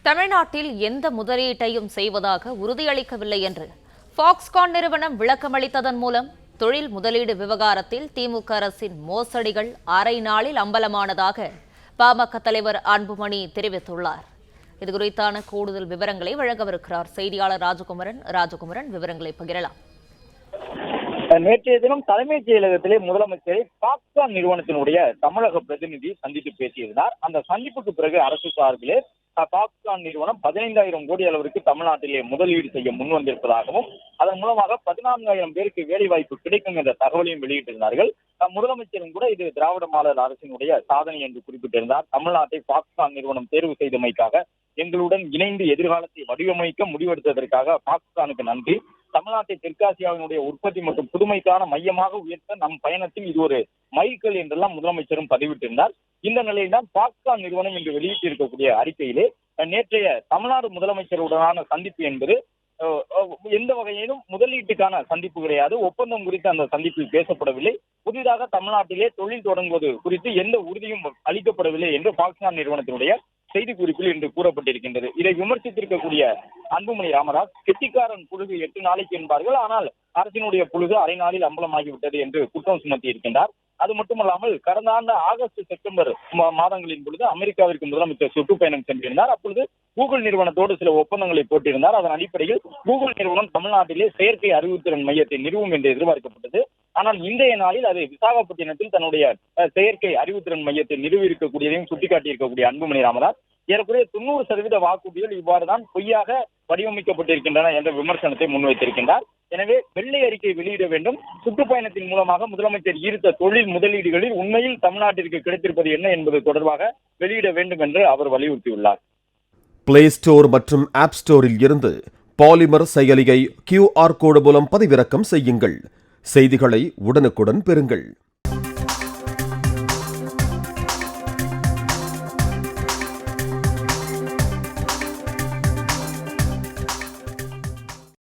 தமிழ்நாட்டில் எந்த முதலீட்டையும் செய்வதாக உறுதியளிக்கவில்லை என்று ஃபாக்ஸ்கான் நிறுவனம் விளக்கமளித்ததன் மூலம் தொழில் முதலீடு விவகாரத்தில் திமுக அரசின் மோசடிகள் அரை நாளில் அம்பலமானதாக பாமக தலைவர் அன்புமணி தெரிவித்துள்ளார். இதுகுறித்தான கூடுதல் விவரங்களை வழங்கவிருக்கிறார் செய்தியாளர் ராஜகுமரன். விவரங்களை பகிரலாம். நேற்றைய தினம் தலைமைச் செயலகத்திலே முதலமைச்சரை ஃபாக்ஸ்கான் நிறுவனத்தினுடைய தமிழக பிரதிநிதி சந்தித்து பேசியிருந்தார். அந்த சந்திப்புக்கு பிறகு அரசு சார்பிலே ஃபாக்ஸ்கான் நிறுவனம் 15,000 கோடி அளவிற்கு தமிழ்நாட்டிலே முதலீடு செய்ய முன்வந்திருப்பதாகவும் அதன் மூலமாக 14,000 பேருக்கு வேலைவாய்ப்பு கிடைக்கும் என்ற தகவலையும் வெளியிட்டிருந்தார்கள். முதலமைச்சரும் கூட இது திராவிட மாடல் அரசினுடைய சாதனை என்று குறிப்பிட்டிருந்தார். தமிழ்நாட்டை ஃபாக்ஸ்கான் நிறுவனம் தேர்வு செய்தமைக்காக எங்களுடன் இணைந்து எதிர்காலத்தை வடிவமைக்க முடிவெடுத்ததற்காக ஃபாக்ஸ்கானுக்கு நன்றி. தமிழ்நாட்டை தெற்காசியாவினுடைய உற்பத்தி மற்றும் புதுமைக்கான மையமாக உயர்த்த நம் பயணத்தில் இது ஒரு மைல்கல் என்றெல்லாம் முதலமைச்சரும் பதிவிட்டிருந்தார். இந்த நிலையில்தான் ஃபாக்ஸ்கான் நிறுவனம் இன்று வெளியிட்டிருக்கக்கூடிய அறிக்கையிலே நேற்றைய தமிழ்நாடு முதலமைச்சருடனான சந்திப்பு என்பது எந்த வகையிலும் முதலீட்டுக்கான சந்திப்பு கிடையாது. ஒப்பந்தம் குறித்து அந்த சந்திப்பில் பேசப்படவில்லை. புதிதாக தமிழ்நாட்டிலே தொழில் தொடங்குவது குறித்து எந்த உறுதியும் அளிக்கப்படவில்லை என்று ஃபாக்ஸ்கான் நிறுவனத்தினுடைய செய்திக்குறிப்பில் இன்று கூறப்பட்டிருக்கின்றது. இதை விமர்சித்திருக்கக்கூடிய அன்புமணி ராமதாஸ், கெட்டிக்காரன் புழுகு 8 நாளைக்கு என்பார்கள், ஆனால் அரசினுடைய புழுகு அரை நாளில் அம்பலமாகிவிட்டது என்று குற்றம் சுமத்தி இருக்கின்றார். அது மட்டுமல்லாமல் கடந்த ஆண்டு ஆகஸ்ட் செப்டம்பர் மாதங்களின் பொழுது அமெரிக்காவிற்கு முதலமைச்சர் சுற்றுப்பயணம் சென்றிருந்தார். அப்பொழுது கூகுள் நிறுவனத்தோடு சில ஒப்பந்தங்களை போட்டிருந்தார். அதன் அடிப்படையில் கூகுள் நிறுவனம் தமிழ்நாட்டிலே செயற்கை அறிவுத்திறன் மையத்தை நிறுவும் என்று எதிர்பார்க்கப்பட்டது. ஆனால் இன்றைய நாளில் அது விசாகப்பட்டினத்தில் தன்னுடைய செயற்கை அறிவுத்திறன் மையத்தை நிறுவி இருக்கக்கூடியதையும் சுட்டிக்காட்டியிருக்கக்கூடிய அன்புமணி ராமதாஸ், ஏறக்குறைய 90% வாக்குறுதிகள் இவ்வாறுதான் பொய்யாக வடிவமைக்கப்பட்டிருக்கின்றன என்ற விமர்சனத்தை முன்வைத்திருக்கின்றார். எனவே வெள்ளை அறிக்கை வெளியிட வேண்டும். சுற்றுப்பயணத்தின் மூலமாக முதலமைச்சர் ஈர்த்த தொழில் முதலீடுகளில் உண்மையில் தமிழ்நாட்டிற்கு கிடைத்திருப்பது என்ன என்பது தொடர்பாக வெளியிட வேண்டும் என்று அவர் வலியுறுத்தியுள்ளார். பிளே ஸ்டோர் மற்றும் ஆப் ஸ்டோரில் இருந்து பாலிமர் செயலியை QR கோடு மூலம் பதிவிறக்கம் செய்யுங்கள். செய்திகளை உடனுக்குடன் பெறுங்கள்.